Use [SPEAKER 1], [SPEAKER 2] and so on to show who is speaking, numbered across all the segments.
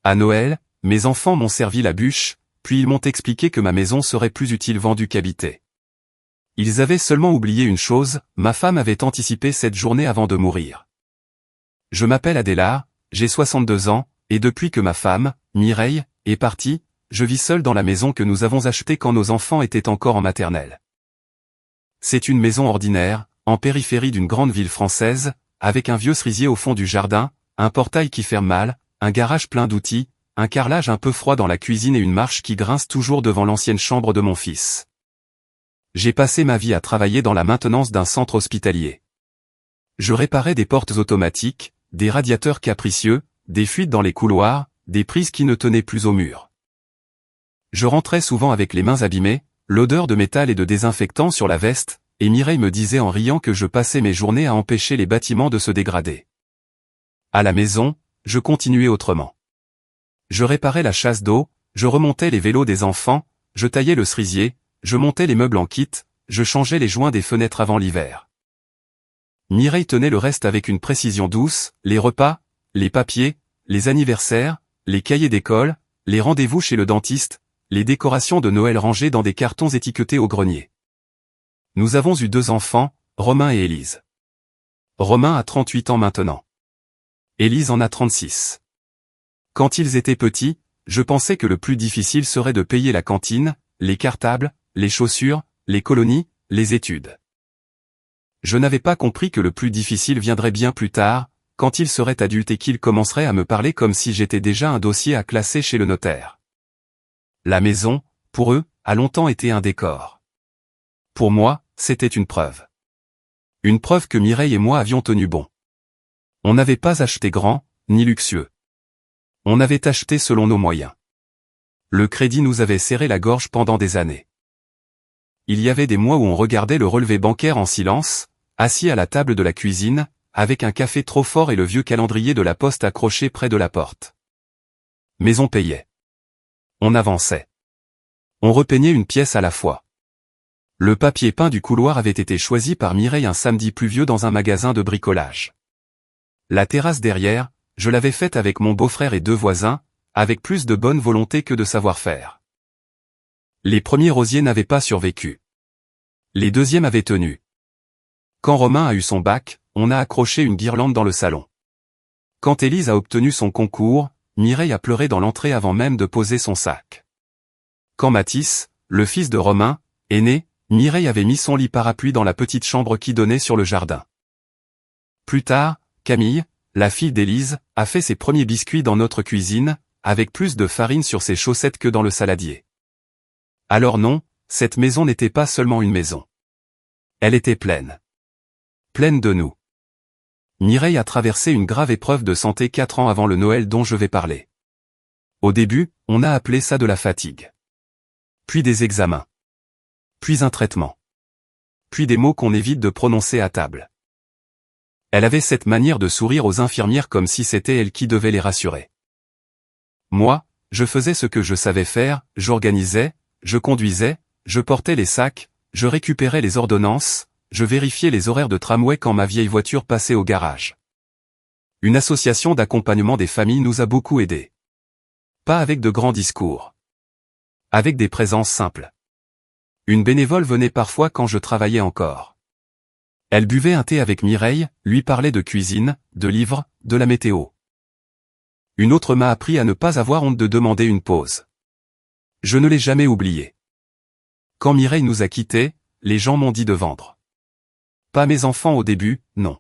[SPEAKER 1] À Noël, mes enfants m'ont servi la bûche, puis ils m'ont expliqué que ma maison serait plus utile vendue qu'habitée. Ils avaient seulement oublié une chose, ma femme avait anticipé cette journée avant de mourir. Je m'appelle Adélard, j'ai 62 ans, et depuis que ma femme, Mireille, est partie, je vis seul dans la maison que nous avons achetée quand nos enfants étaient encore en maternelle. C'est une maison ordinaire, en périphérie d'une grande ville française, avec un vieux cerisier au fond du jardin, un portail qui ferme mal, un garage plein d'outils, un carrelage un peu froid dans la cuisine et une marche qui grince toujours devant l'ancienne chambre de mon fils. J'ai passé ma vie à travailler dans la maintenance d'un centre hospitalier. Je réparais des portes automatiques, des radiateurs capricieux, des fuites dans les couloirs, des prises qui ne tenaient plus au mur. Je rentrais souvent avec les mains abîmées, l'odeur de métal et de désinfectant sur la veste, et Mireille me disait en riant que je passais mes journées à empêcher les bâtiments de se dégrader. À la maison, je continuais autrement. Je réparais la chasse d'eau, je remontais les vélos des enfants, je taillais le cerisier, je montais les meubles en kit, je changeais les joints des fenêtres avant l'hiver. Mireille tenait le reste avec une précision douce, les repas, les papiers, les anniversaires, les cahiers d'école, les rendez-vous chez le dentiste, les décorations de Noël rangées dans des cartons étiquetés au grenier. Nous avons eu 2 enfants, Romain et Élise. Romain a 38 ans maintenant. Élise en a 36. Quand ils étaient petits, je pensais que le plus difficile serait de payer la cantine, les cartables, les chaussures, les colonies, les études. Je n'avais pas compris que le plus difficile viendrait bien plus tard, quand ils seraient adultes et qu'ils commenceraient à me parler comme si j'étais déjà un dossier à classer chez le notaire. La maison, pour eux, a longtemps été un décor. Pour moi, c'était une preuve. Une preuve que Mireille et moi avions tenu bon. On n'avait pas acheté grand, ni luxueux. On avait acheté selon nos moyens. Le crédit nous avait serré la gorge pendant des années. Il y avait des mois où on regardait le relevé bancaire en silence, assis à la table de la cuisine, avec un café trop fort et le vieux calendrier de la poste accroché près de la porte. Mais on payait. On avançait. On repeignait une pièce à la fois. Le papier peint du couloir avait été choisi par Mireille un samedi pluvieux dans un magasin de bricolage. La terrasse derrière, je l'avais faite avec mon beau-frère et 2 voisins, avec plus de bonne volonté que de savoir-faire. Les premiers rosiers n'avaient pas survécu. Les deuxièmes avaient tenu. Quand Romain a eu son bac, on a accroché une guirlande dans le salon. Quand Élise a obtenu son concours, Mireille a pleuré dans l'entrée avant même de poser son sac. Quand Mathis, le fils de Romain, est né, Mireille avait mis son lit parapluie dans la petite chambre qui donnait sur le jardin. Plus tard, Camille, la fille d'Élise, a fait ses premiers biscuits dans notre cuisine, avec plus de farine sur ses chaussettes que dans le saladier. Alors non, cette maison n'était pas seulement une maison. Elle était pleine. Pleine de nous. Mireille a traversé une grave épreuve de santé 4 ans avant le Noël dont je vais parler. Au début, on a appelé ça de la fatigue. Puis des examens. Puis un traitement. Puis des mots qu'on évite de prononcer à table. Elle avait cette manière de sourire aux infirmières comme si c'était elle qui devait les rassurer. Moi, je faisais ce que je savais faire, j'organisais, je conduisais, je portais les sacs, je récupérais les ordonnances, je vérifiais les horaires de tramway quand ma vieille voiture passait au garage. Une association d'accompagnement des familles nous a beaucoup aidés. Pas avec de grands discours. Avec des présences simples. Une bénévole venait parfois quand je travaillais encore. Elle buvait un thé avec Mireille, lui parlait de cuisine, de livres, de la météo. Une autre m'a appris à ne pas avoir honte de demander une pause. Je ne l'ai jamais oublié. Quand Mireille nous a quittés, les gens m'ont dit de vendre. Pas mes enfants au début, non.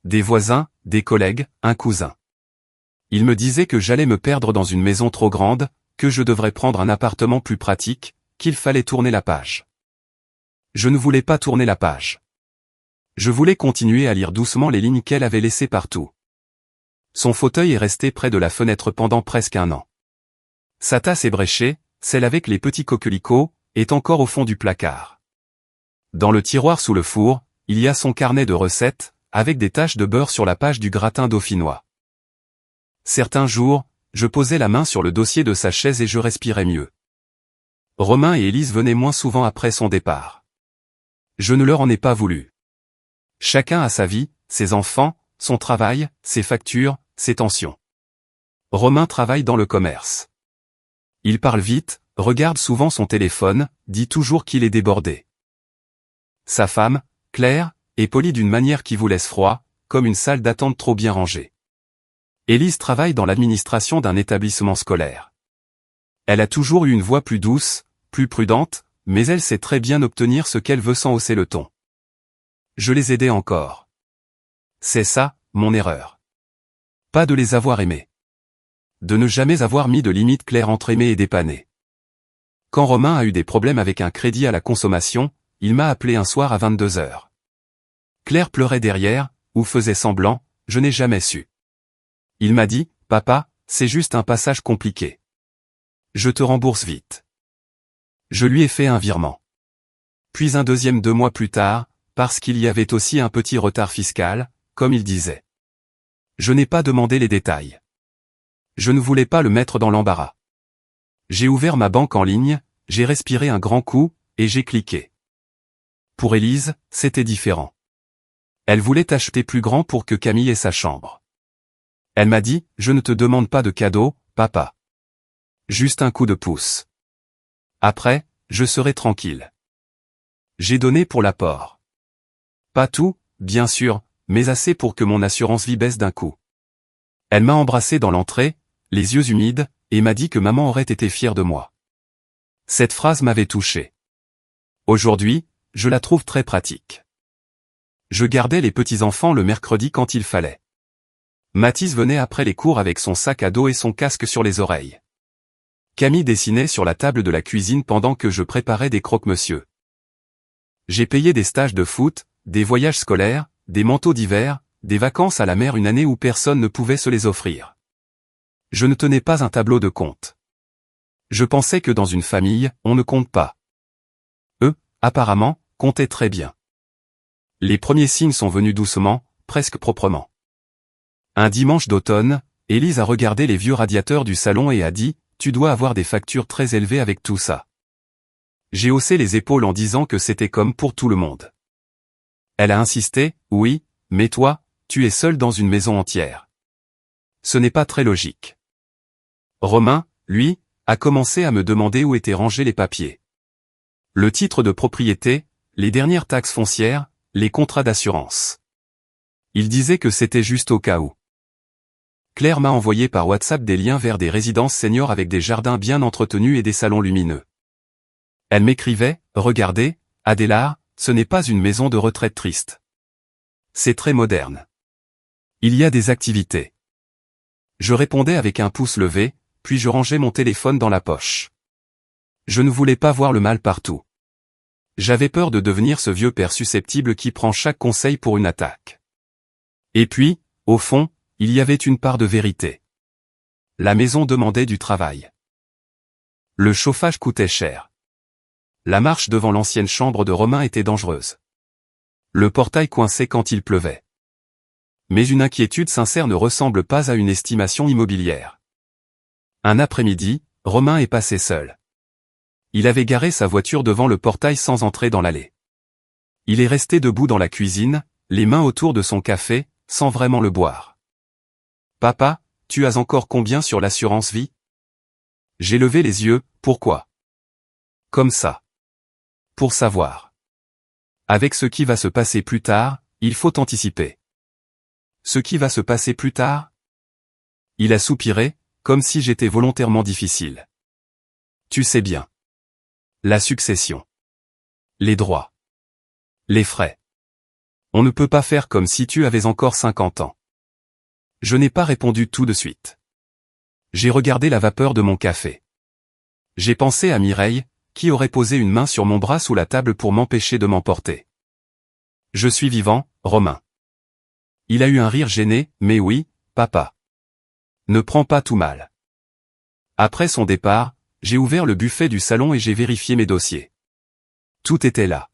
[SPEAKER 1] Des voisins, des collègues, un cousin. Ils me disaient que j'allais me perdre dans une maison trop grande, que je devrais prendre un appartement plus pratique, qu'il fallait tourner la page. Je ne voulais pas tourner la page. Je voulais continuer à lire doucement les lignes qu'elle avait laissées partout. Son fauteuil est resté près de la fenêtre pendant presque 1 an. Sa tasse ébréchée, celle avec les petits coquelicots, est encore au fond du placard. Dans le tiroir sous le four, il y a son carnet de recettes, avec des taches de beurre sur la page du gratin dauphinois. Certains jours, je posais la main sur le dossier de sa chaise et je respirais mieux. Romain et Élise venaient moins souvent après son départ. Je ne leur en ai pas voulu. Chacun a sa vie, ses enfants, son travail, ses factures, ses tensions. Romain travaille dans le commerce. Il parle vite, regarde souvent son téléphone, dit toujours qu'il est débordé. Sa femme, Claire, est polie d'une manière qui vous laisse froid, comme une salle d'attente trop bien rangée. Élise travaille dans l'administration d'un établissement scolaire. Elle a toujours eu une voix plus douce, plus prudente, mais elle sait très bien obtenir ce qu'elle veut sans hausser le ton. Je les aidais encore. C'est ça, mon erreur. Pas de les avoir aimés. De ne jamais avoir mis de limite claire entre aimer et dépanner. Quand Romain a eu des problèmes avec un crédit à la consommation, il m'a appelé un soir à 22h. Claire pleurait derrière, ou faisait semblant, je n'ai jamais su. Il m'a dit, « Papa, c'est juste un passage compliqué. Je te rembourse vite. » Je lui ai fait un virement. Puis un deuxième 2 mois plus tard, parce qu'il y avait aussi un petit retard fiscal, comme il disait. Je n'ai pas demandé les détails. Je ne voulais pas le mettre dans l'embarras. J'ai ouvert ma banque en ligne, j'ai respiré un grand coup, et j'ai cliqué. Pour Élise, c'était différent. Elle voulait acheter plus grand pour que Camille ait sa chambre. Elle m'a dit, « Je ne te demande pas de cadeau, papa. Juste un coup de pouce. Après, je serai tranquille. » J'ai donné pour l'apport. Pas tout, bien sûr, mais assez pour que mon assurance vie baisse d'un coup. Elle m'a embrassé dans l'entrée, les yeux humides, et m'a dit que maman aurait été fière de moi. Cette phrase m'avait touché. Aujourd'hui, je la trouve très pratique. Je gardais les petits-enfants le mercredi quand il fallait. Mathis venait après les cours avec son sac à dos et son casque sur les oreilles. Camille dessinait sur la table de la cuisine pendant que je préparais des croque-monsieur. J'ai payé des stages de foot, des voyages scolaires, des manteaux d'hiver, des vacances à la mer une année où personne ne pouvait se les offrir. Je ne tenais pas un tableau de compte. Je pensais que dans une famille, on ne compte pas. Eux, apparemment, comptaient très bien. Les premiers signes sont venus doucement, presque proprement. Un dimanche d'automne, Élise a regardé les vieux radiateurs du salon et a dit, « Tu dois avoir des factures très élevées avec tout ça. » J'ai haussé les épaules en disant que c'était comme pour tout le monde. Elle a insisté, « Oui, mais toi, tu es seul dans une maison entière. Ce n'est pas très logique. » Romain, lui, a commencé à me demander où étaient rangés les papiers. Le titre de propriété, les dernières taxes foncières, les contrats d'assurance. Il disait que c'était juste au cas où. Claire m'a envoyé par WhatsApp des liens vers des résidences seniors avec des jardins bien entretenus et des salons lumineux. Elle m'écrivait, « Regardez, Adélard, ce n'est pas une maison de retraite triste. C'est très moderne. Il y a des activités. » Je répondais avec un pouce levé, puis je rangeais mon téléphone dans la poche. Je ne voulais pas voir le mal partout. J'avais peur de devenir ce vieux père susceptible qui prend chaque conseil pour une attaque. Et puis, au fond, il y avait une part de vérité. La maison demandait du travail. Le chauffage coûtait cher. La marche devant l'ancienne chambre de Romain était dangereuse. Le portail coinçait quand il pleuvait. Mais une inquiétude sincère ne ressemble pas à une estimation immobilière. Un après-midi, Romain est passé seul. Il avait garé sa voiture devant le portail sans entrer dans l'allée. Il est resté debout dans la cuisine, les mains autour de son café, sans vraiment le boire. « Papa, tu as encore combien sur l'assurance vie ?» J'ai levé les yeux, « Pourquoi ?» Comme ça. Pour savoir. Avec ce qui va se passer plus tard, il faut anticiper. Ce qui va se passer plus tard ? Il a soupiré, comme si j'étais volontairement difficile. Tu sais bien. La succession. Les droits. Les frais. On ne peut pas faire comme si tu avais encore 50 ans. Je n'ai pas répondu tout de suite. J'ai regardé la vapeur de mon café. J'ai pensé à Mireille, qui aurait posé une main sur mon bras sous la table pour m'empêcher de m'emporter. Je suis vivant, Romain. Il a eu un rire gêné, mais oui, papa. Ne prends pas tout mal. Après son départ, j'ai ouvert le buffet du salon et j'ai vérifié mes dossiers. Tout était là.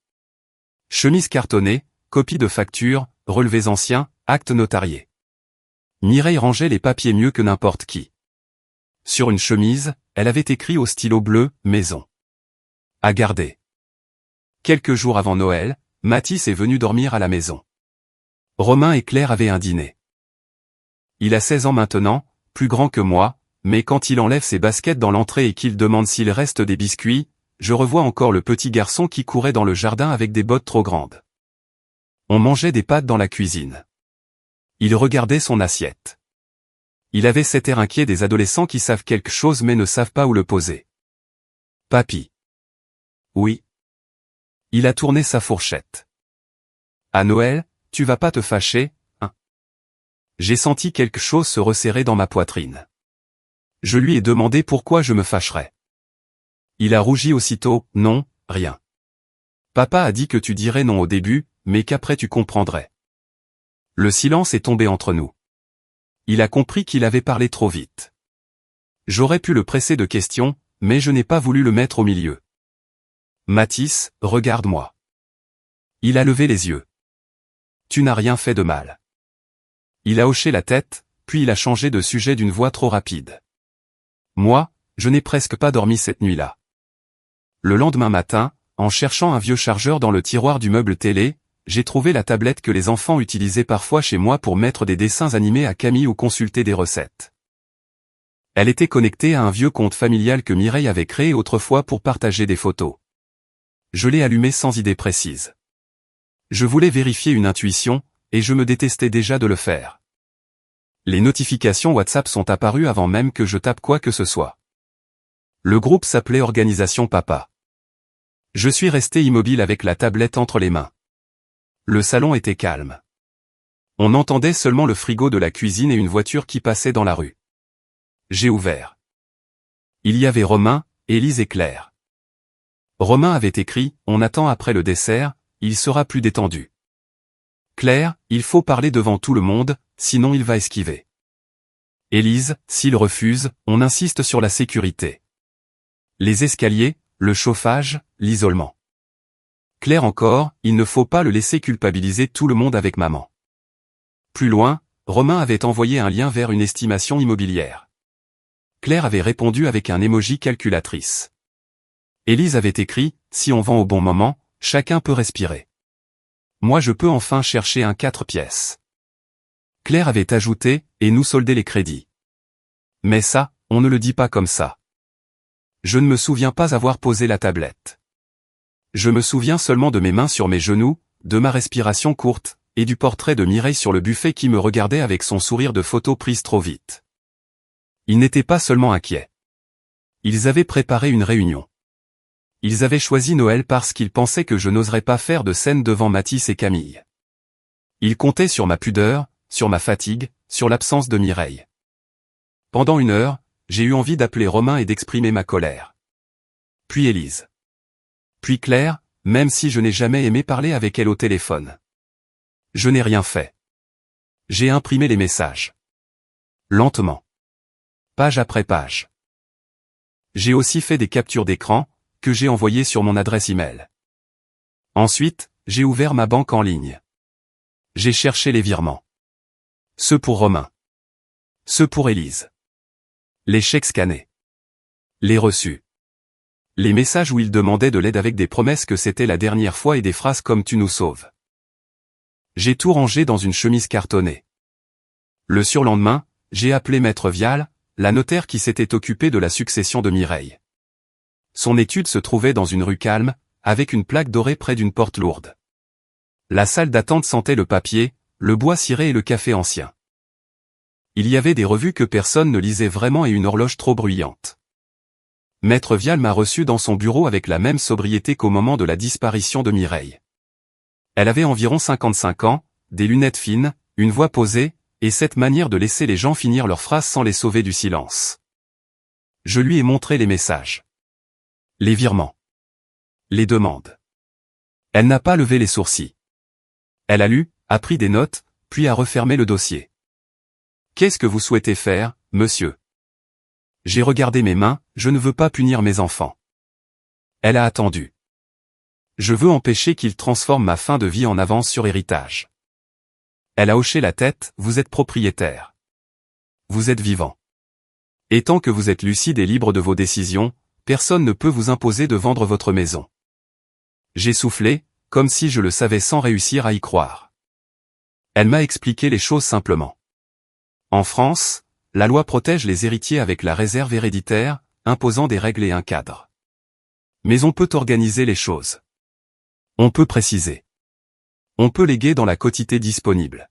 [SPEAKER 1] Chemise cartonnée, copie de facture, relevés anciens, actes notariés. Mireille rangeait les papiers mieux que n'importe qui. Sur une chemise, elle avait écrit au stylo bleu, « Maison. À garder. » Quelques jours avant Noël, Mathis est venu dormir à la maison. Romain et Claire avaient un dîner. Il a 16 ans maintenant, plus grand que moi, mais quand il enlève ses baskets dans l'entrée et qu'il demande s'il reste des biscuits, je revois encore le petit garçon qui courait dans le jardin avec des bottes trop grandes. On mangeait des pâtes dans la cuisine. Il regardait son assiette. Il avait cet air inquiet des adolescents qui savent quelque chose mais ne savent pas où le poser. Papy. Oui. Il a tourné sa fourchette. À Noël, tu vas pas te fâcher, hein? J'ai senti quelque chose se resserrer dans ma poitrine. Je lui ai demandé pourquoi je me fâcherais. Il a rougi aussitôt, non, rien. Papa a dit que tu dirais non au début, mais qu'après tu comprendrais. Le silence est tombé entre nous. Il a compris qu'il avait parlé trop vite. J'aurais pu le presser de questions, mais je n'ai pas voulu le mettre au milieu. Mathis, regarde-moi. Il a levé les yeux. Tu n'as rien fait de mal. Il a hoché la tête, puis il a changé de sujet d'une voix trop rapide. Moi, je n'ai presque pas dormi cette nuit-là. Le lendemain matin, en cherchant un vieux chargeur dans le tiroir du meuble télé, j'ai trouvé la tablette que les enfants utilisaient parfois chez moi pour mettre des dessins animés à Camille ou consulter des recettes. Elle était connectée à un vieux compte familial que Mireille avait créé autrefois pour partager des photos. Je l'ai allumée sans idée précise. Je voulais vérifier une intuition, et je me détestais déjà de le faire. Les notifications WhatsApp sont apparues avant même que je tape quoi que ce soit. Le groupe s'appelait Organisation Papa. Je suis resté immobile avec la tablette entre les mains. Le salon était calme. On entendait seulement le frigo de la cuisine et une voiture qui passait dans la rue. J'ai ouvert. Il y avait Romain, Élise et Claire. Romain avait écrit « On attend après le dessert, il sera plus détendu. » Claire, il faut parler devant tout le monde, sinon il va esquiver. Élise, s'il refuse, on insiste sur la sécurité. Les escaliers, le chauffage, l'isolement. Claire encore, il ne faut pas le laisser culpabiliser tout le monde avec maman. Plus loin, Romain avait envoyé un lien vers une estimation immobilière. Claire avait répondu avec un emoji calculatrice. Élise avait écrit « Si on vend au bon moment, chacun peut respirer. Moi je peux enfin chercher un 4 pièces. » Claire avait ajouté « Et nous solder les crédits. » Mais ça, on ne le dit pas comme ça. Je ne me souviens pas avoir posé la tablette. Je me souviens seulement de mes mains sur mes genoux, de ma respiration courte, et du portrait de Mireille sur le buffet qui me regardait avec son sourire de photo prise trop vite. Ils n'étaient pas seulement inquiets. Ils avaient préparé une réunion. Ils avaient choisi Noël parce qu'ils pensaient que je n'oserais pas faire de scène devant Mathis et Camille. Ils comptaient sur ma pudeur, sur ma fatigue, sur l'absence de Mireille. Pendant 1 heure, j'ai eu envie d'appeler Romain et d'exprimer ma colère. Puis Élise. Puis Claire, même si je n'ai jamais aimé parler avec elle au téléphone. Je n'ai rien fait. J'ai imprimé les messages. Lentement. Page après page. J'ai aussi fait des captures d'écran, que j'ai envoyées sur mon adresse email. Ensuite, j'ai ouvert ma banque en ligne. J'ai cherché les virements. Ceux pour Romain. Ceux pour Élise. Les chèques scannés. Les reçus. Les messages où il demandait de l'aide avec des promesses que c'était la dernière fois et des phrases comme « Tu nous sauves ». J'ai tout rangé dans une chemise cartonnée. Le surlendemain, j'ai appelé Maître Vial, la notaire qui s'était occupée de la succession de Mireille. Son étude se trouvait dans une rue calme, avec une plaque dorée près d'une porte lourde. La salle d'attente sentait le papier, le bois ciré et le café ancien. Il y avait des revues que personne ne lisait vraiment et une horloge trop bruyante. Maître Vial m'a reçu dans son bureau avec la même sobriété qu'au moment de la disparition de Mireille. Elle avait environ 55 ans, des lunettes fines, une voix posée, et cette manière de laisser les gens finir leurs phrases sans les sauver du silence. Je lui ai montré les messages. Les virements. Les demandes. Elle n'a pas levé les sourcils. Elle a lu, a pris des notes, puis a refermé le dossier. « Qu'est-ce que vous souhaitez faire, monsieur ?» J'ai regardé mes mains, je ne veux pas punir mes enfants. Elle a attendu. Je veux empêcher qu'ils transforment ma fin de vie en avance sur héritage. Elle a hoché la tête, vous êtes propriétaire. Vous êtes vivant. Et tant que vous êtes lucide et libre de vos décisions, personne ne peut vous imposer de vendre votre maison. J'ai soufflé, comme si je le savais sans réussir à y croire. Elle m'a expliqué les choses simplement. En France, la loi protège les héritiers avec la réserve héréditaire, imposant des règles et un cadre. Mais on peut organiser les choses. On peut préciser. On peut léguer dans la quotité disponible.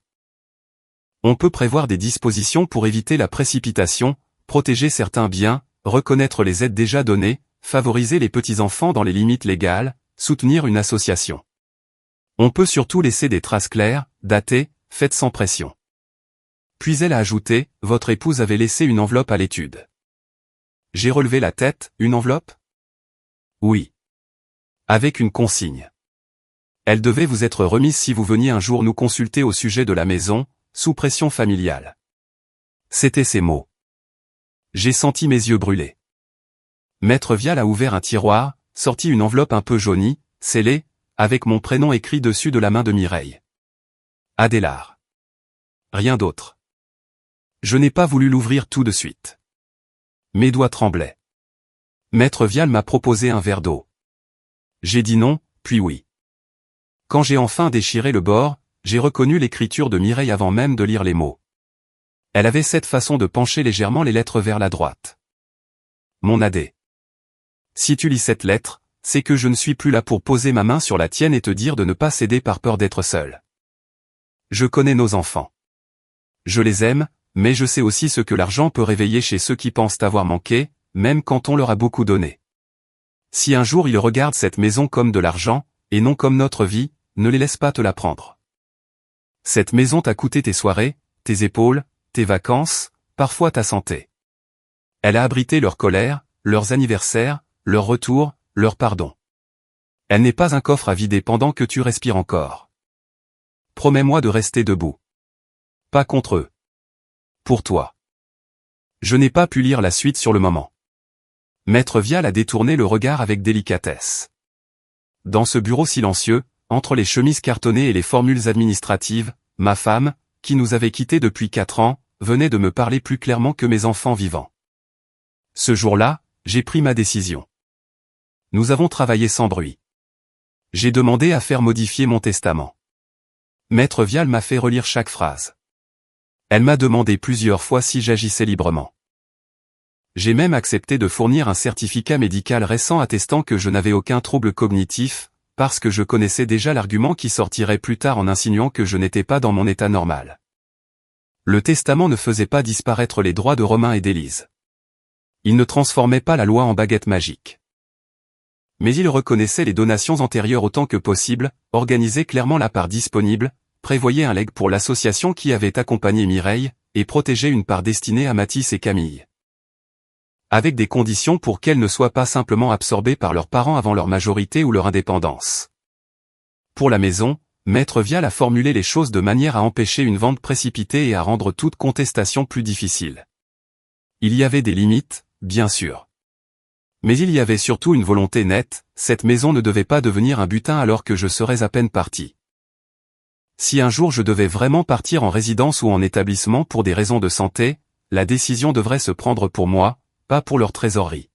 [SPEAKER 1] On peut prévoir des dispositions pour éviter la précipitation, protéger certains biens, reconnaître les aides déjà données, favoriser les petits-enfants dans les limites légales, soutenir une association. On peut surtout laisser des traces claires, datées, faites sans pression. Puis elle a ajouté, votre épouse avait laissé une enveloppe à l'étude. J'ai relevé la tête, une enveloppe? Oui. Avec une consigne. Elle devait vous être remise si vous veniez un jour nous consulter au sujet de la maison, sous pression familiale. C'étaient ces mots. J'ai senti mes yeux brûler. Maître Vial a ouvert un tiroir, sorti une enveloppe un peu jaunie, scellée, avec mon prénom écrit dessus de la main de Mireille. Adélard. Rien d'autre. Je n'ai pas voulu l'ouvrir tout de suite. Mes doigts tremblaient. Maître Vial m'a proposé un verre d'eau. J'ai dit non, puis oui. Quand j'ai enfin déchiré le bord, j'ai reconnu l'écriture de Mireille avant même de lire les mots. Elle avait cette façon de pencher légèrement les lettres vers la droite. Mon Adé. Si tu lis cette lettre, c'est que je ne suis plus là pour poser ma main sur la tienne et te dire de ne pas céder par peur d'être seul. Je connais nos enfants. Je les aime, mais je sais aussi ce que l'argent peut réveiller chez ceux qui pensent avoir manqué, même quand on leur a beaucoup donné. Si un jour ils regardent cette maison comme de l'argent, et non comme notre vie, ne les laisse pas te la prendre. Cette maison t'a coûté tes soirées, tes épaules, tes vacances, parfois ta santé. Elle a abrité leur colère, leurs anniversaires, leurs retours, leur pardon. Elle n'est pas un coffre à vider pendant que tu respires encore. Promets-moi de rester debout. Pas contre eux. Pour toi. Je n'ai pas pu lire la suite sur le moment. Maître Vial a détourné le regard avec délicatesse. Dans ce bureau silencieux, entre les chemises cartonnées et les formules administratives, ma femme, qui nous avait quittés depuis 4 ans, venait de me parler plus clairement que mes enfants vivants. Ce jour-là, j'ai pris ma décision. Nous avons travaillé sans bruit. J'ai demandé à faire modifier mon testament. Maître Vial m'a fait relire chaque phrase. Elle m'a demandé plusieurs fois si j'agissais librement. J'ai même accepté de fournir un certificat médical récent attestant que je n'avais aucun trouble cognitif, parce que je connaissais déjà l'argument qui sortirait plus tard en insinuant que je n'étais pas dans mon état normal. Le testament ne faisait pas disparaître les droits de Romain et d'Élise. Il ne transformait pas la loi en baguette magique. Mais il reconnaissait les donations antérieures autant que possible, organisait clairement la part disponible, prévoyait un legs pour l'association qui avait accompagné Mireille, et protégeait une part destinée à Mathis et Camille. Avec des conditions pour qu'elles ne soient pas simplement absorbées par leurs parents avant leur majorité ou leur indépendance. Pour la maison, Maître Vial a formulé les choses de manière à empêcher une vente précipitée et à rendre toute contestation plus difficile. Il y avait des limites, bien sûr. Mais il y avait surtout une volonté nette, cette maison ne devait pas devenir un butin alors que je serais à peine parti. Si un jour je devais vraiment partir en résidence ou en établissement pour des raisons de santé, la décision devrait se prendre pour moi, pas pour leur trésorerie.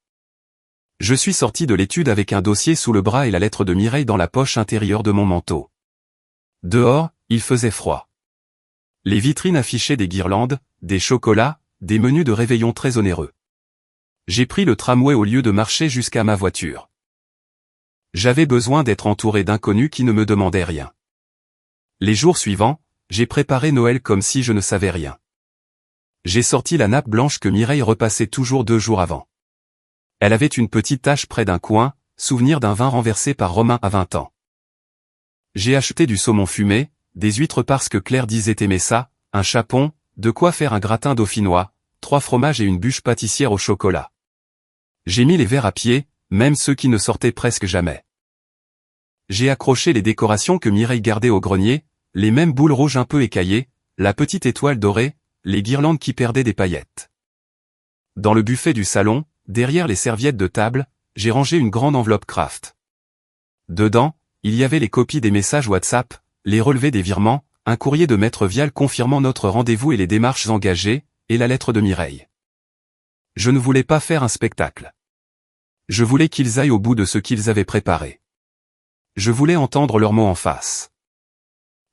[SPEAKER 1] Je suis sorti de l'étude avec un dossier sous le bras et la lettre de Mireille dans la poche intérieure de mon manteau. Dehors, il faisait froid. Les vitrines affichaient des guirlandes, des chocolats, des menus de réveillon très onéreux. J'ai pris le tramway au lieu de marcher jusqu'à ma voiture. J'avais besoin d'être entouré d'inconnus qui ne me demandaient rien. Les jours suivants, j'ai préparé Noël comme si je ne savais rien. J'ai sorti la nappe blanche que Mireille repassait toujours 2 jours avant. Elle avait une petite tache près d'un coin, souvenir d'un vin renversé par Romain à 20 ans. J'ai acheté du saumon fumé, des huîtres parce que Claire disait aimer ça, un chapon, de quoi faire un gratin dauphinois, 3 fromages et une bûche pâtissière au chocolat. J'ai mis les verres à pied, même ceux qui ne sortaient presque jamais. J'ai accroché les décorations que Mireille gardait au grenier, les mêmes boules rouges un peu écaillées, la petite étoile dorée, les guirlandes qui perdaient des paillettes. Dans le buffet du salon, derrière les serviettes de table, j'ai rangé une grande enveloppe Kraft. Dedans, il y avait les copies des messages WhatsApp, les relevés des virements, un courrier de Maître Vial confirmant notre rendez-vous et les démarches engagées, et la lettre de Mireille. Je ne voulais pas faire un spectacle. Je voulais qu'ils aillent au bout de ce qu'ils avaient préparé. Je voulais entendre leurs mots en face.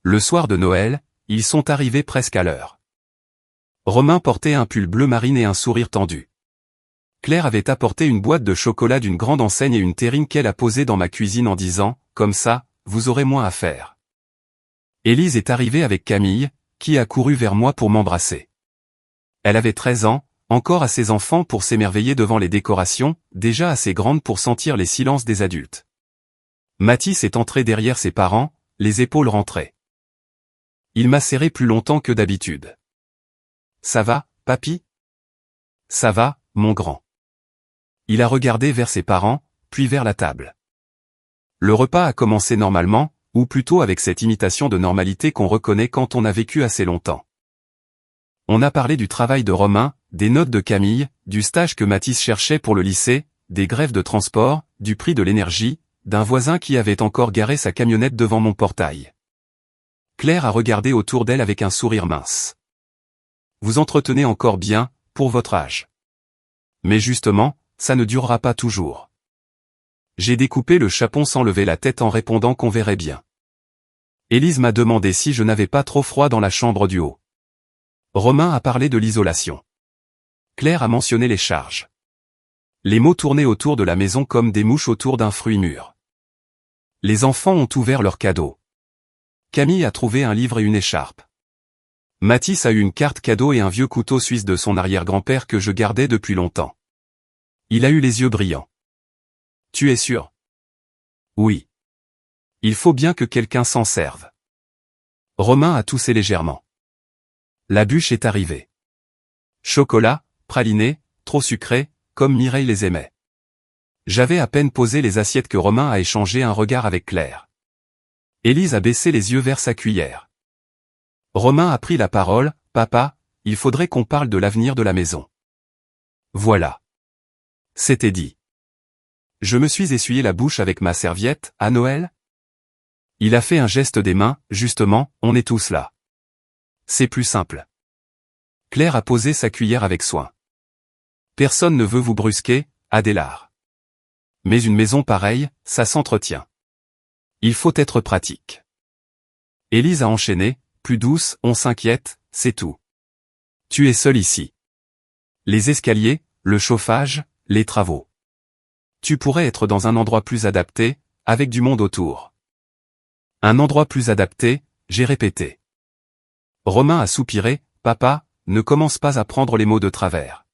[SPEAKER 1] Le soir de Noël, ils sont arrivés presque à l'heure. Romain portait un pull bleu marine et un sourire tendu. Claire avait apporté une boîte de chocolat d'une grande enseigne et une terrine qu'elle a posée dans ma cuisine en disant « Comme ça, vous aurez moins à faire ». Élise est arrivée avec Camille, qui a couru vers moi pour m'embrasser. Elle avait 13 ans, encore assez enfant pour s'émerveiller devant les décorations, déjà assez grande pour sentir les silences des adultes. Mathis est entré derrière ses parents, les épaules rentrées. Il m'a serré plus longtemps que d'habitude. « Ça va, papy ?»« Ça va, mon grand. » Il a regardé vers ses parents, puis vers la table. Le repas a commencé normalement, ou plutôt avec cette imitation de normalité qu'on reconnaît quand on a vécu assez longtemps. On a parlé du travail de Romain, des notes de Camille, du stage que Mathis cherchait pour le lycée, des grèves de transport, du prix de l'énergie, d'un voisin qui avait encore garé sa camionnette devant mon portail. Claire a regardé autour d'elle avec un sourire mince. Vous entretenez encore bien, pour votre âge. Mais justement, ça ne durera pas toujours. J'ai découpé le chapon sans lever la tête en répondant qu'on verrait bien. Élise m'a demandé si je n'avais pas trop froid dans la chambre du haut. Romain a parlé de l'isolation. Claire a mentionné les charges. Les mots tournaient autour de la maison comme des mouches autour d'un fruit mûr. Les enfants ont ouvert leurs cadeaux. Camille a trouvé un livre et une écharpe. Mathis a eu une carte cadeau et un vieux couteau suisse de son arrière-grand-père que je gardais depuis longtemps. Il a eu les yeux brillants. Tu es sûr? Oui. Il faut bien que quelqu'un s'en serve. Romain a toussé légèrement. La bûche est arrivée. Chocolat, praliné, trop sucré, comme Mireille les aimait. J'avais à peine posé les assiettes que Romain a échangé un regard avec Claire. Élise a baissé les yeux vers sa cuillère. Romain a pris la parole, « Papa, il faudrait qu'on parle de l'avenir de la maison. » Voilà. C'était dit. Je me suis essuyé la bouche avec ma serviette, à Noël. Il a fait un geste des mains, justement, on est tous là. C'est plus simple. Claire a posé sa cuillère avec soin. Personne ne veut vous brusquer, Adélard. Mais une maison pareille, ça s'entretient. Il faut être pratique. Élise a enchaîné, plus douce, on s'inquiète, c'est tout. Tu es seul ici. Les escaliers, le chauffage, les travaux. Tu pourrais être dans un endroit plus adapté, avec du monde autour. Un endroit plus adapté, j'ai répété. Romain a soupiré, papa, ne commence pas à prendre les mots de travers.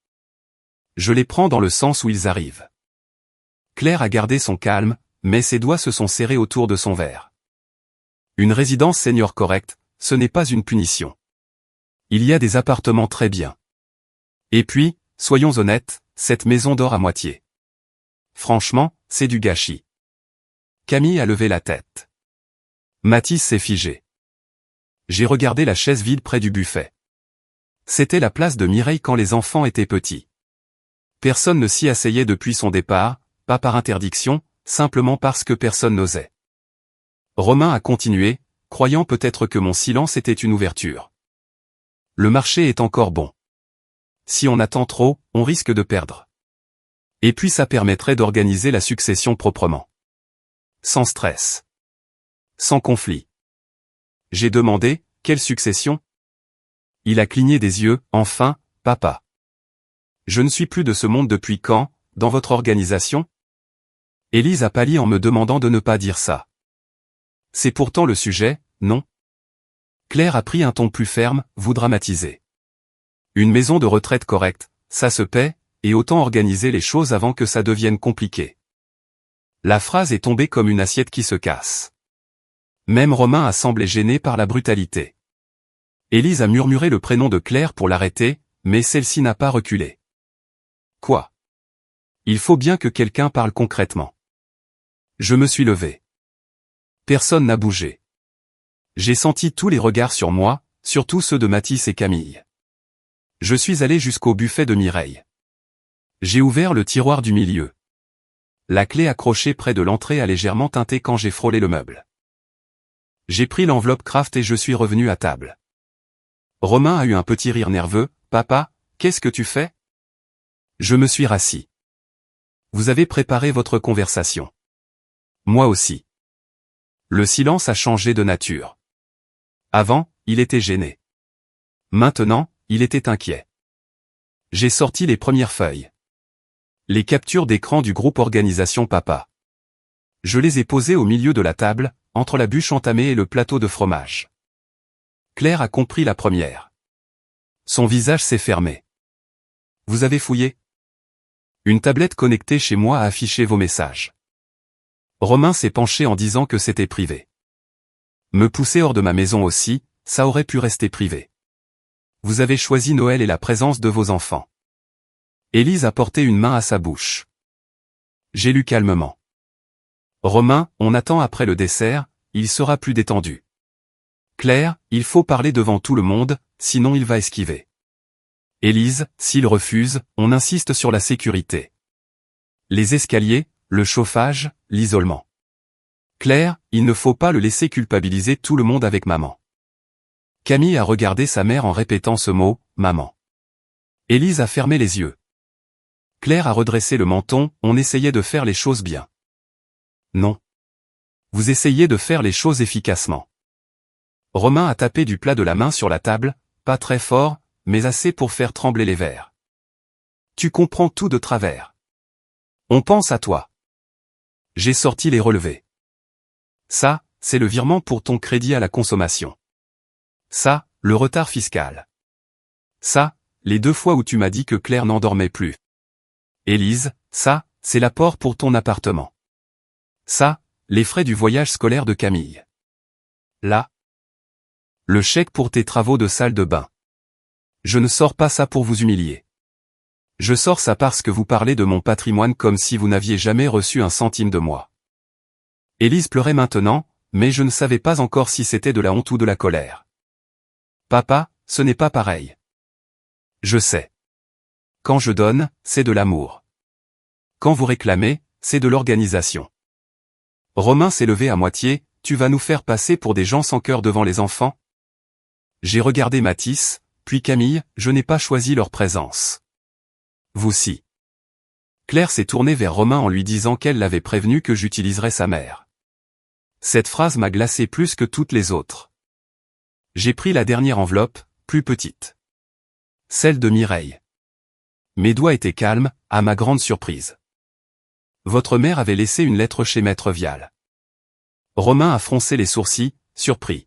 [SPEAKER 1] Je les prends dans le sens où ils arrivent. Claire a gardé son calme, mais ses doigts se sont serrés autour de son verre. Une résidence senior correcte, ce n'est pas une punition. Il y a des appartements très bien. Et puis, soyons honnêtes, cette maison dort à moitié. Franchement, c'est du gâchis. Camille a levé la tête. Mathis s'est figé. J'ai regardé la chaise vide près du buffet. C'était la place de Mireille quand les enfants étaient petits. Personne ne s'y asseyait depuis son départ, pas par interdiction, simplement parce que personne n'osait. Romain a continué, croyant peut-être que mon silence était une ouverture. Le marché est encore bon. Si on attend trop, on risque de perdre. Et puis ça permettrait d'organiser la succession proprement. Sans stress. Sans conflit. J'ai demandé, quelle succession? Il a cligné des yeux, enfin, papa. Je ne suis plus de ce monde depuis quand, dans votre organisation? Élise a pâli en me demandant de ne pas dire ça. C'est pourtant le sujet, non? Claire a pris un ton plus ferme, vous dramatisez. Une maison de retraite correcte, ça se paie, et autant organiser les choses avant que ça devienne compliqué. La phrase est tombée comme une assiette qui se casse. Même Romain a semblé gêné par la brutalité. Élise a murmuré le prénom de Claire pour l'arrêter, mais celle-ci n'a pas reculé. Quoi? Il faut bien que quelqu'un parle concrètement. Je me suis levé. Personne n'a bougé. J'ai senti tous les regards sur moi, surtout ceux de Mathis et Camille. Je suis allé jusqu'au buffet de Mireille. J'ai ouvert le tiroir du milieu. La clé accrochée près de l'entrée a légèrement teinté quand j'ai frôlé le meuble. J'ai pris l'enveloppe Kraft et je suis revenu à table. Romain a eu un petit rire nerveux. « Papa, qu'est-ce que tu fais ?» Je me suis rassis. Vous avez préparé votre conversation. Moi aussi. Le silence a changé de nature. Avant, il était gêné. Maintenant, il était inquiet. J'ai sorti les premières feuilles. Les captures d'écran du groupe Organisation Papa. Je les ai posées au milieu de la table, entre la bûche entamée et le plateau de fromage. Claire a compris la première. Son visage s'est fermé. Vous avez fouillé? Une tablette connectée chez moi a affiché vos messages. Romain s'est penché en disant que c'était privé. Me pousser hors de ma maison aussi, ça aurait pu rester privé. Vous avez choisi Noël et la présence de vos enfants. Élise a porté une main à sa bouche. J'ai lu calmement. Romain, on attend après le dessert, il sera plus détendu. Claire, il faut parler devant tout le monde, sinon il va esquiver. Élise, s'il refuse, on insiste sur la sécurité. Les escaliers, le chauffage, l'isolement. Claire, il ne faut pas le laisser culpabiliser tout le monde avec maman. Camille a regardé sa mère en répétant ce mot, maman. Élise a fermé les yeux. Claire a redressé le menton, on essayait de faire les choses bien. Non. Vous essayez de faire les choses efficacement. Romain a tapé du plat de la main sur la table, pas très fort, mais assez pour faire trembler les verres. Tu comprends tout de travers. On pense à toi. J'ai sorti les relevés. Ça, c'est le virement pour ton crédit à la consommation. Ça, le retard fiscal. Ça, les 2 fois où tu m'as dit que Claire n'endormait plus. Élise, ça, c'est l'apport pour ton appartement. Ça, les frais du voyage scolaire de Camille. Là, le chèque pour tes travaux de salle de bain. Je ne sors pas ça pour vous humilier. Je sors ça parce que vous parlez de mon patrimoine comme si vous n'aviez jamais reçu un centime de moi. Élise pleurait maintenant, mais je ne savais pas encore si c'était de la honte ou de la colère. Papa, ce n'est pas pareil. Je sais. Quand je donne, c'est de l'amour. Quand vous réclamez, c'est de l'organisation. Romain s'est levé à moitié, tu vas nous faire passer pour des gens sans cœur devant les enfants? J'ai regardé Mathis, puis Camille, je n'ai pas choisi leur présence. Vous si. Claire s'est tournée vers Romain en lui disant qu'elle l'avait prévenu que j'utiliserais sa mère. Cette phrase m'a glacé plus que toutes les autres. J'ai pris la dernière enveloppe, plus petite. Celle de Mireille. Mes doigts étaient calmes, à ma grande surprise. Votre mère avait laissé une lettre chez Maître Vial. Romain a froncé les sourcils, surpris.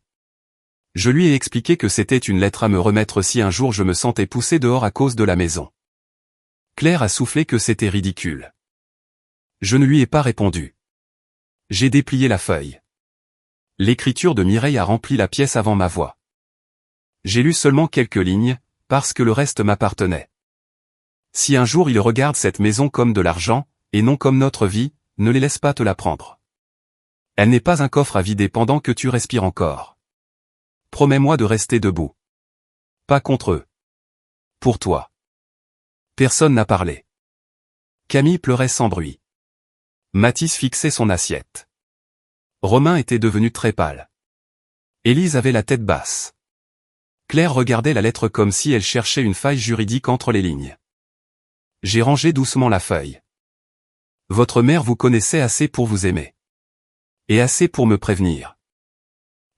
[SPEAKER 1] Je lui ai expliqué que c'était une lettre à me remettre si un jour je me sentais poussé dehors à cause de la maison. Claire a soufflé que c'était ridicule. Je ne lui ai pas répondu. J'ai déplié la feuille. L'écriture de Mireille a rempli la pièce avant ma voix. J'ai lu seulement quelques lignes, parce que le reste m'appartenait. Si un jour il regarde cette maison comme de l'argent, et non comme notre vie, ne les laisse pas te la prendre. Elle n'est pas un coffre à vider pendant que tu respires encore. Promets-moi de rester debout. Pas contre eux. Pour toi. Personne n'a parlé. Camille pleurait sans bruit. Mathis fixait son assiette. Romain était devenu très pâle. Élise avait la tête basse. Claire regardait la lettre comme si elle cherchait une faille juridique entre les lignes. J'ai rangé doucement la feuille. Votre mère vous connaissait assez pour vous aimer. Et assez pour me prévenir.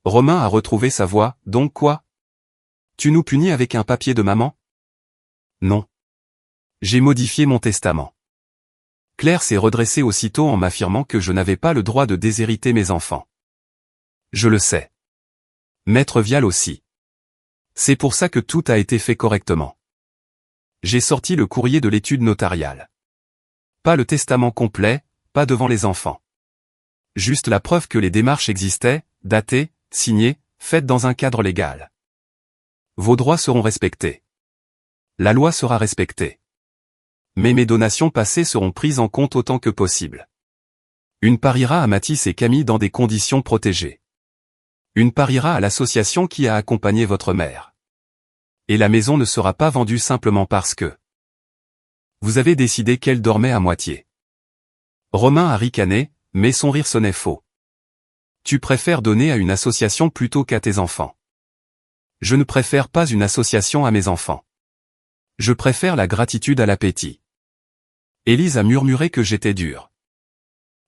[SPEAKER 1] Romain a retrouvé sa voix, donc quoi? Tu nous punis avec un papier de maman? Non. J'ai modifié mon testament. Claire s'est redressée aussitôt en m'affirmant que je n'avais pas le droit de déshériter mes enfants. Je le sais. Maître Vial aussi. C'est pour ça que tout a été fait correctement. J'ai sorti le courrier de l'étude notariale. Pas le testament complet, pas devant les enfants. Juste la preuve que les démarches existaient, datées, signées, faites dans un cadre légal. Vos droits seront respectés. La loi sera respectée. Mais mes donations passées seront prises en compte autant que possible. Une part ira à Mathis et Camille dans des conditions protégées. Une part ira à l'association qui a accompagné votre mère. Et la maison ne sera pas vendue simplement parce que vous avez décidé qu'elle dormait à moitié. Romain a ricané, mais son rire sonnait faux. Tu préfères donner à une association plutôt qu'à tes enfants. Je ne préfère pas une association à mes enfants. Je préfère la gratitude à l'appétit. Élise a murmuré que j'étais dur.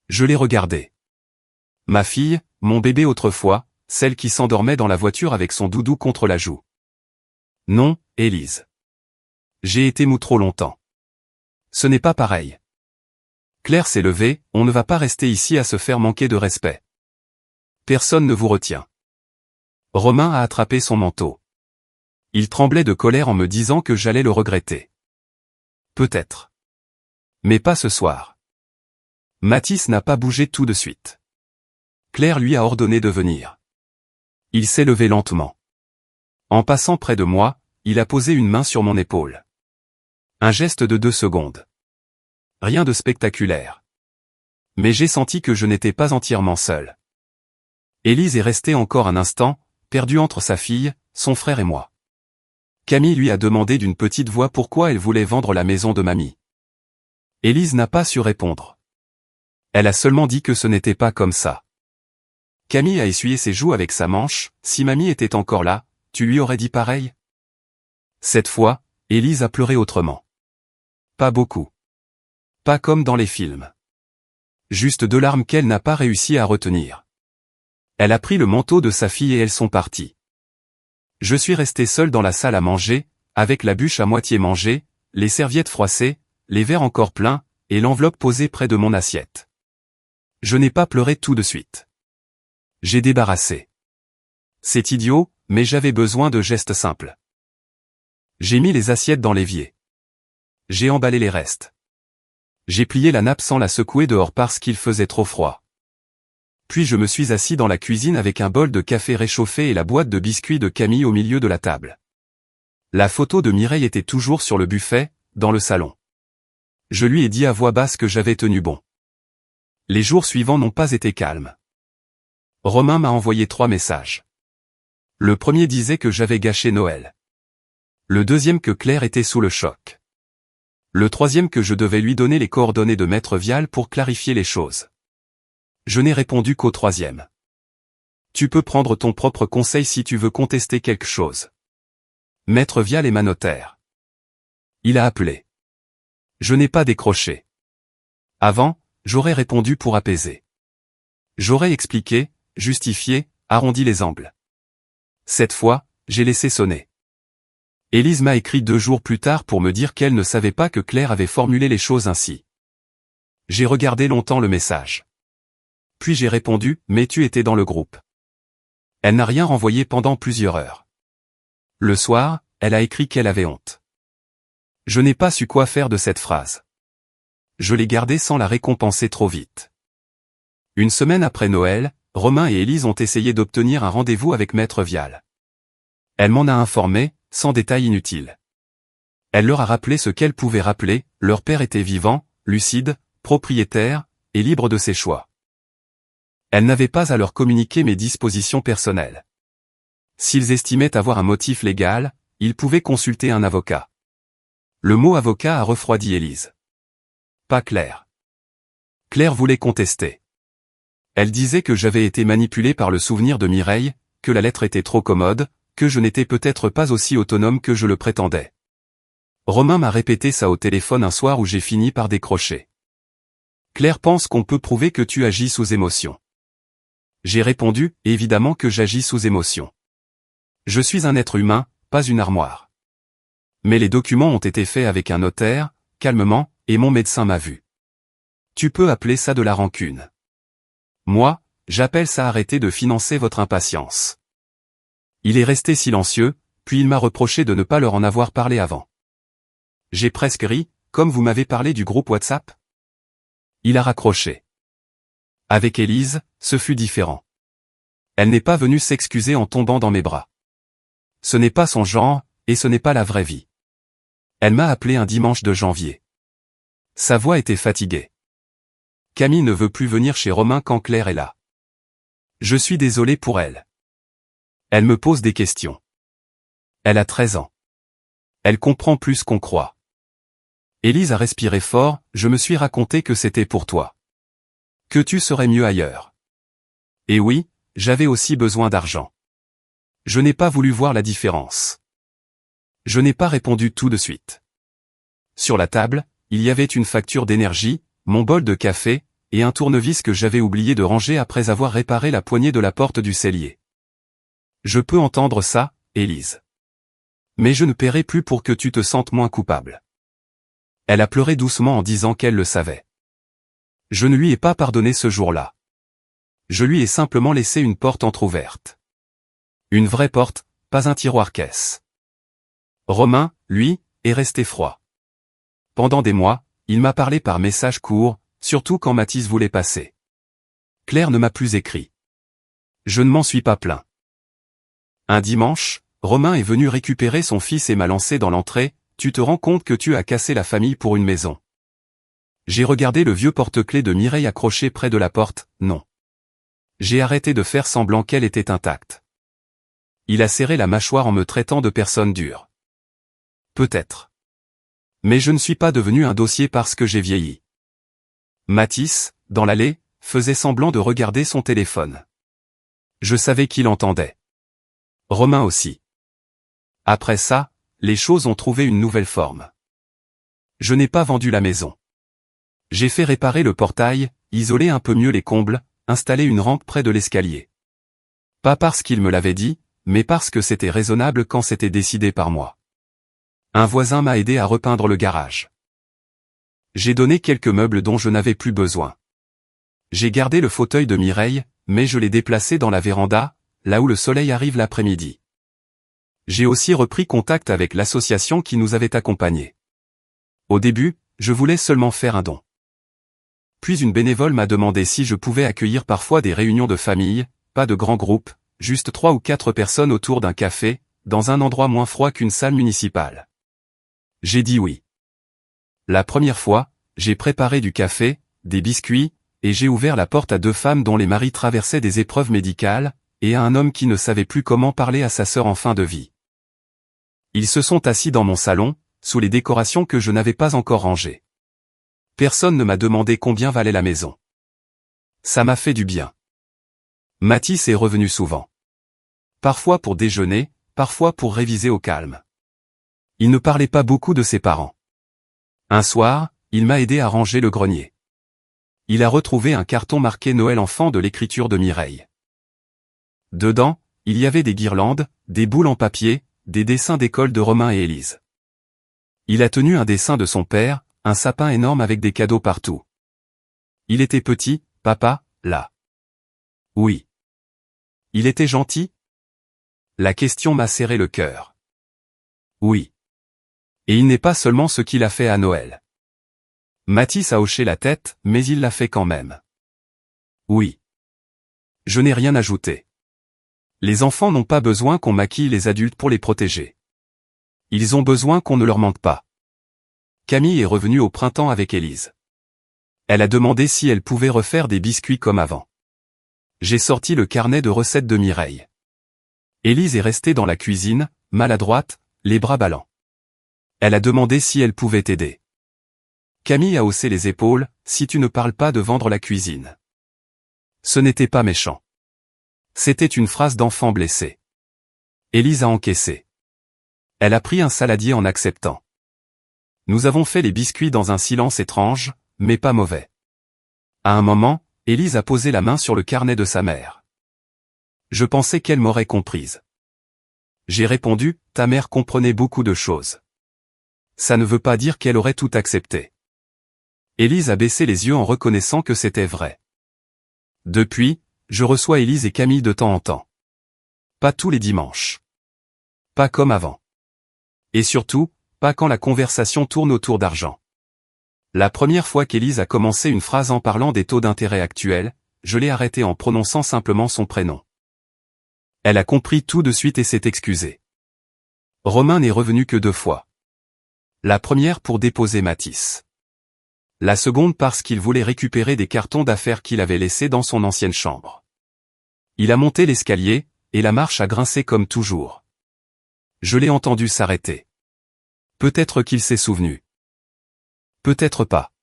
[SPEAKER 1] Je l'ai regardée. Ma fille, mon bébé autrefois, celle qui s'endormait dans la voiture avec son doudou contre la joue. Non, Élise. J'ai été mou trop longtemps. Ce n'est pas pareil. Claire s'est levée, on ne va pas rester ici à se faire manquer de respect. Personne ne vous retient. Romain a attrapé son manteau. Il tremblait de colère en me disant que j'allais le regretter. Peut-être. Mais pas ce soir. Mathis n'a pas bougé tout de suite. Claire lui a ordonné de venir. Il s'est levé lentement. En passant près de moi, il a posé une main sur mon épaule. Un geste de 2 secondes. Rien de spectaculaire. Mais j'ai senti que je n'étais pas entièrement seul. Élise est restée encore un instant, perdue entre sa fille, son frère et moi. Camille lui a demandé d'une petite voix pourquoi elle voulait vendre la maison de mamie. Élise n'a pas su répondre. Elle a seulement dit que ce n'était pas comme ça. Camille a essuyé ses joues avec sa manche, si mamie était encore là, tu lui aurais dit pareil? Cette fois, Élise a pleuré autrement. Pas beaucoup. Pas comme dans les films. Juste 2 larmes qu'elle n'a pas réussi à retenir. Elle a pris le manteau de sa fille et elles sont parties. Je suis resté seul dans la salle à manger, avec la bûche à moitié mangée, les serviettes froissées, les verres encore pleins, et l'enveloppe posée près de mon assiette. Je n'ai pas pleuré tout de suite. J'ai débarrassé. C'est idiot, mais j'avais besoin de gestes simples. J'ai mis les assiettes dans l'évier. J'ai emballé les restes. J'ai plié la nappe sans la secouer dehors parce qu'il faisait trop froid. Puis je me suis assis dans la cuisine avec un bol de café réchauffé et la boîte de biscuits de Camille au milieu de la table. La photo de Mireille était toujours sur le buffet, dans le salon. Je lui ai dit à voix basse que j'avais tenu bon. Les jours suivants n'ont pas été calmes. Romain m'a envoyé 3 messages. Le premier disait que j'avais gâché Noël. Le deuxième que Claire était sous le choc. Le troisième que je devais lui donner les coordonnées de Maître Vial pour clarifier les choses. Je n'ai répondu qu'au troisième. Tu peux prendre ton propre conseil si tu veux contester quelque chose. Maître Vial est ma notaire. Il a appelé. Je n'ai pas décroché. Avant, j'aurais répondu pour apaiser. J'aurais expliqué, justifié, arrondi les angles. Cette fois, j'ai laissé sonner. Élise m'a écrit 2 jours plus tard pour me dire qu'elle ne savait pas que Claire avait formulé les choses ainsi. J'ai regardé longtemps le message. Puis j'ai répondu, mais tu étais dans le groupe. Elle n'a rien renvoyé pendant plusieurs heures. Le soir, elle a écrit qu'elle avait honte. Je n'ai pas su quoi faire de cette phrase. Je l'ai gardée sans la récompenser trop vite. Une semaine après Noël, Romain et Élise ont essayé d'obtenir un rendez-vous avec Maître Vial. Elle m'en a informé, sans détail inutile. Elle leur a rappelé ce qu'elle pouvait rappeler, leur père était vivant, lucide, propriétaire, et libre de ses choix. Elle n'avait pas à leur communiquer mes dispositions personnelles. S'ils estimaient avoir un motif légal, ils pouvaient consulter un avocat. Le mot avocat a refroidi Élise. Pas Claire. Claire voulait contester. Elle disait que j'avais été manipulé par le souvenir de Mireille, que la lettre était trop commode, que je n'étais peut-être pas aussi autonome que je le prétendais. Romain m'a répété ça au téléphone un soir où j'ai fini par décrocher. Claire pense qu'on peut prouver que tu agis sous émotion. J'ai répondu, évidemment que j'agis sous émotion. Je suis un être humain, pas une armoire. Mais les documents ont été faits avec un notaire, calmement, et mon médecin m'a vu. Tu peux appeler ça de la rancune. Moi, j'appelle ça arrêter de financer votre impatience. Il est resté silencieux, puis il m'a reproché de ne pas leur en avoir parlé avant. J'ai presque ri, comme vous m'avez parlé du groupe WhatsApp. Il a raccroché. Avec Élise, ce fut différent. Elle n'est pas venue s'excuser en tombant dans mes bras. Ce n'est pas son genre, et ce n'est pas la vraie vie. Elle m'a appelé un dimanche de janvier. Sa voix était fatiguée. Camille ne veut plus venir chez Romain quand Claire est là. Je suis désolé pour elle. Elle me pose des questions. Elle a 13 ans. Elle comprend plus qu'on croit. Élise a respiré fort, je me suis raconté que c'était pour toi. Que tu serais mieux ailleurs. Et oui, j'avais aussi besoin d'argent. Je n'ai pas voulu voir la différence. Je n'ai pas répondu tout de suite. Sur la table, il y avait une facture d'énergie, mon bol de café, et un tournevis que j'avais oublié de ranger après avoir réparé la poignée de la porte du cellier. Je peux entendre ça, Élise. Mais je ne paierai plus pour que tu te sentes moins coupable. Elle a pleuré doucement en disant qu'elle le savait. Je ne lui ai pas pardonné ce jour-là. Je lui ai simplement laissé une porte entr'ouverte. Une vraie porte, pas un tiroir-caisse. Romain, lui, est resté froid. Pendant des mois, il m'a parlé par message court, surtout quand Mathis voulait passer. Claire ne m'a plus écrit. Je ne m'en suis pas plaint. Un dimanche, Romain est venu récupérer son fils et m'a lancé dans l'entrée, « Tu te rends compte que tu as cassé la famille pour une maison ?» J'ai regardé le vieux porte-clés de Mireille accroché près de la porte, non. J'ai arrêté de faire semblant qu'elle était intacte. Il a serré la mâchoire en me traitant de personne dure. Peut-être. Mais je ne suis pas devenu un dossier parce que j'ai vieilli. Mathis, dans l'allée, faisait semblant de regarder son téléphone. Je savais qu'il entendait. Romain aussi. Après ça, les choses ont trouvé une nouvelle forme. Je n'ai pas vendu la maison. J'ai fait réparer le portail, isoler un peu mieux les combles, installer une rampe près de l'escalier. Pas parce qu'il me l'avait dit, mais parce que c'était raisonnable quand c'était décidé par moi. Un voisin m'a aidé à repeindre le garage. J'ai donné quelques meubles dont je n'avais plus besoin. J'ai gardé le fauteuil de Mireille, mais je l'ai déplacé dans la véranda, là où le soleil arrive l'après-midi. J'ai aussi repris contact avec l'association qui nous avait accompagnés. Au début, je voulais seulement faire un don. Puis une bénévole m'a demandé si je pouvais accueillir parfois des réunions de famille, pas de grands groupes, juste 3 ou 4 personnes autour d'un café, dans un endroit moins froid qu'une salle municipale. J'ai dit oui. La première fois, j'ai préparé du café, des biscuits, et j'ai ouvert la porte à 2 femmes dont les maris traversaient des épreuves médicales, et à un homme qui ne savait plus comment parler à sa sœur en fin de vie. Ils se sont assis dans mon salon, sous les décorations que je n'avais pas encore rangées. Personne ne m'a demandé combien valait la maison. Ça m'a fait du bien. Mathis est revenu souvent. Parfois pour déjeuner, parfois pour réviser au calme. Il ne parlait pas beaucoup de ses parents. Un soir, il m'a aidé à ranger le grenier. Il a retrouvé un carton marqué Noël enfant de l'écriture de Mireille. Dedans, il y avait des guirlandes, des boules en papier, des dessins d'école de Romain et Élise. Il a tenu un dessin de son père, un sapin énorme avec des cadeaux partout. Il était petit, papa, là. Oui. Il était gentil? La question m'a serré le cœur. Oui. Et il n'est pas seulement ce qu'il a fait à Noël. Mathis a hoché la tête, mais il l'a fait quand même. Oui. Je n'ai rien ajouté. Les enfants n'ont pas besoin qu'on maquille les adultes pour les protéger. Ils ont besoin qu'on ne leur mente pas. Camille est revenue au printemps avec Élise. Elle a demandé si elle pouvait refaire des biscuits comme avant. J'ai sorti le carnet de recettes de Mireille. Élise est restée dans la cuisine, maladroite, les bras ballants. Elle a demandé si elle pouvait aider. Camille a haussé les épaules, si tu ne parles pas de vendre la cuisine. Ce n'était pas méchant. C'était une phrase d'enfant blessé. Élise a encaissé. Elle a pris un saladier en acceptant. Nous avons fait les biscuits dans un silence étrange, mais pas mauvais. À un moment, Élise a posé la main sur le carnet de sa mère. Je pensais qu'elle m'aurait comprise. J'ai répondu, ta mère comprenait beaucoup de choses. Ça ne veut pas dire qu'elle aurait tout accepté. Élise a baissé les yeux en reconnaissant que c'était vrai. Depuis, je reçois Élise et Camille de temps en temps. Pas tous les dimanches. Pas comme avant. Et surtout, pas quand la conversation tourne autour d'argent. La première fois qu'Élise a commencé une phrase en parlant des taux d'intérêt actuels, je l'ai arrêtée en prononçant simplement son prénom. Elle a compris tout de suite et s'est excusée. Romain n'est revenu que 2 fois. La première pour déposer Mathis. La seconde parce qu'il voulait récupérer des cartons d'affaires qu'il avait laissés dans son ancienne chambre. Il a monté l'escalier, et la marche a grincé comme toujours. Je l'ai entendu s'arrêter. Peut-être qu'il s'est souvenu. Peut-être pas.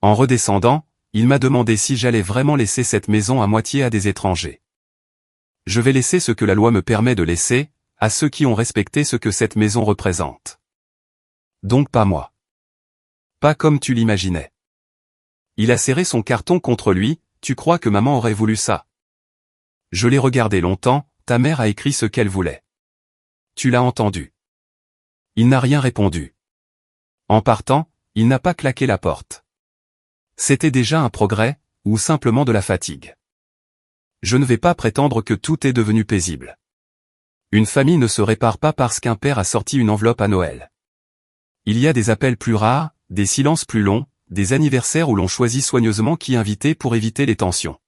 [SPEAKER 1] En redescendant, il m'a demandé si j'allais vraiment laisser cette maison à moitié à des étrangers. Je vais laisser ce que la loi me permet de laisser, à ceux qui ont respecté ce que cette maison représente. Donc pas moi. Pas comme tu l'imaginais. Il a serré son carton contre lui, tu crois que maman aurait voulu ça? Je l'ai regardé longtemps, ta mère a écrit ce qu'elle voulait. Tu l'as entendu. Il n'a rien répondu. En partant, il n'a pas claqué la porte. C'était déjà un progrès, ou simplement de la fatigue. Je ne vais pas prétendre que tout est devenu paisible. Une famille ne se répare pas parce qu'un père a sorti une enveloppe à Noël. Il y a des appels plus rares, des silences plus longs, des anniversaires où l'on choisit soigneusement qui inviter pour éviter les tensions.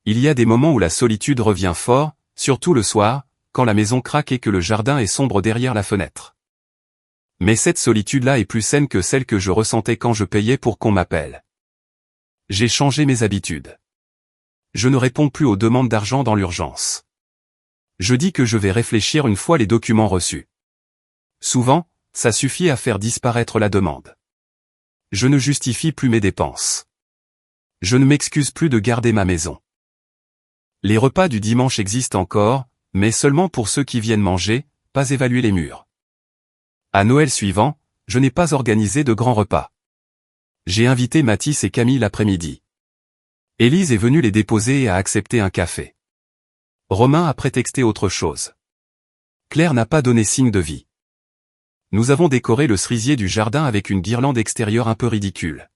[SPEAKER 1] Il y a des moments où la solitude revient fort, surtout le soir, quand la maison craque et que le jardin est sombre derrière la fenêtre. Mais cette solitude-là est plus saine que celle que je ressentais quand je payais pour qu'on m'appelle. J'ai changé mes habitudes. Je ne réponds plus aux demandes d'argent dans l'urgence. Je dis que je vais réfléchir une fois les documents reçus. Souvent, ça suffit à faire disparaître la demande. Je ne justifie plus mes dépenses. Je ne m'excuse plus de garder ma maison. Les repas du dimanche existent encore, mais seulement pour ceux qui viennent manger, pas évaluer les murs. À Noël suivant, je n'ai pas organisé de grands repas. J'ai invité Mathis et Camille l'après-midi. Élise est venue les déposer et a accepté un café. Romain a prétexté autre chose. Claire n'a pas donné signe de vie. Nous avons décoré le cerisier du jardin avec une guirlande extérieure un peu ridicule.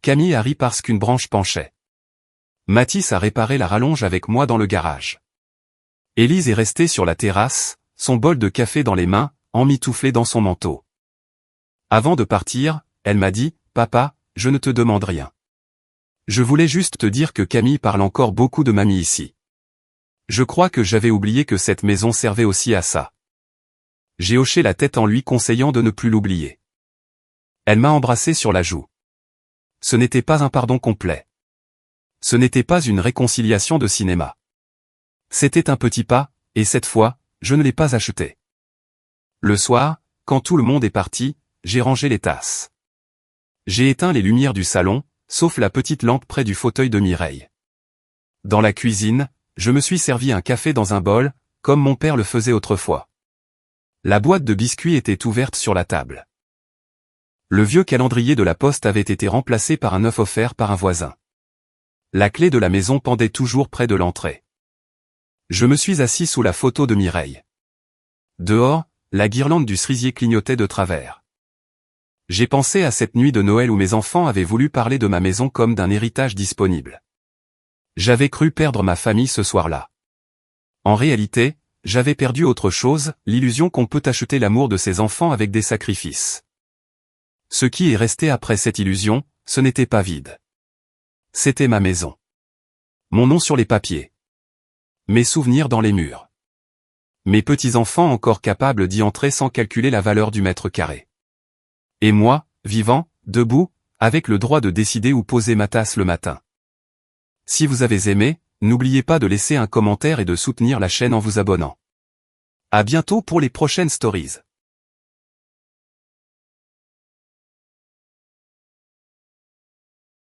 [SPEAKER 1] Camille a ri parce qu'une branche penchait. Mathis a réparé la rallonge avec moi dans le garage. Élise est restée sur la terrasse, son bol de café dans les mains, emmitouflée dans son manteau. Avant de partir, elle m'a dit, « Papa, je ne te demande rien. Je voulais juste te dire que Camille parle encore beaucoup de mamie ici. Je crois que j'avais oublié que cette maison servait aussi à ça. » J'ai hoché la tête en lui conseillant de ne plus l'oublier. Elle m'a embrassé sur la joue. Ce n'était pas un pardon complet. Ce n'était pas une réconciliation de cinéma. C'était un petit pas, et cette fois, je ne l'ai pas acheté. Le soir, quand tout le monde est parti, j'ai rangé les tasses. J'ai éteint les lumières du salon, sauf la petite lampe près du fauteuil de Mireille. Dans la cuisine, je me suis servi un café dans un bol, comme mon père le faisait autrefois. La boîte de biscuits était ouverte sur la table. Le vieux calendrier de la poste avait été remplacé par un neuf offert par un voisin. La clé de la maison pendait toujours près de l'entrée. Je me suis assis sous la photo de Mireille. Dehors, la guirlande du cerisier clignotait de travers. J'ai pensé à cette nuit de Noël où mes enfants avaient voulu parler de ma maison comme d'un héritage disponible. J'avais cru perdre ma famille ce soir-là. En réalité, j'avais perdu autre chose, l'illusion qu'on peut acheter l'amour de ses enfants avec des sacrifices. Ce qui est resté après cette illusion, ce n'était pas vide. C'était ma maison. Mon nom sur les papiers. Mes souvenirs dans les murs. Mes petits-enfants encore capables d'y entrer sans calculer la valeur du mètre carré. Et moi, vivant, debout, avec le droit de décider où poser ma tasse le matin. Si vous avez aimé, n'oubliez pas de laisser un commentaire et de soutenir la chaîne en vous abonnant. À bientôt pour les prochaines stories.